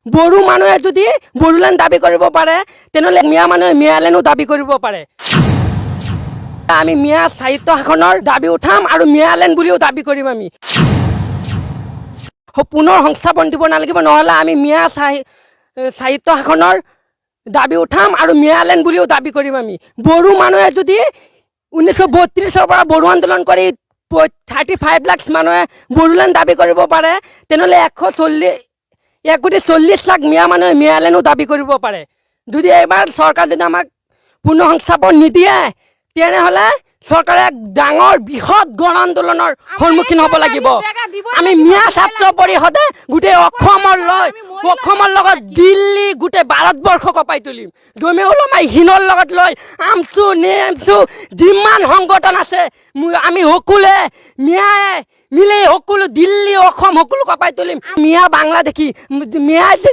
বড়ো মানুহে যদি বড়োলেণ্ড দাবী কৰিব পাৰে তেনেহ'লে মিয়া মানুহে মিয়ালেণ্ডো দাবী কৰিব পাৰে। আমি মিয়া সাহিত্য শাসনৰ দাবী উঠাম আৰু মিয়ালেণ্ড বুলিও দাবী কৰিম। আমি পুনৰ সংস্থাপন দিব নালাগিব, নহ'লে আমি মিয়া সাহিত্য শাসনৰ দাবী উঠাম আৰু মিয়ালেণ্ড বুলিও দাবী কৰিম। আমি বড়ো মানুহে যদি 1932 পৰা বড়ো আন্দোলন কৰি 35 লাখ মানুহে বড়োলেণ্ড দাবী কৰিব পাৰে তেনেহ'লে 140 লাখ মিয়া মানুহে মিয়ালেণ্ডো দাবী কৰিব পাৰে। যদি এইবাৰ চৰকাৰ যদি আমাক পুনৰ সংস্থাপন নিদিয়ে তেনেহ'লে চৰকাৰে ডাঙৰ বৃহৎ গণ আন্দোলনৰ সন্মুখীন হ'ব লাগিব। আমি মিয়া ছাত্ৰ পৰিষদে গোটেই অসমৰ লগত দিল্লী গোটেই ভাৰতবৰ্ষ কঁপাই তুলিম। জমিউল উলামা হিন্দৰ লগত লৈ আমচু নেমচু যিমান সংগঠন আছে আমি সকলোৱে মিয়াই মিলি সকলো দিল্লী অসম সকলো কঁপাই তুলিম। মিয়া বাংলাদেশী মিয়া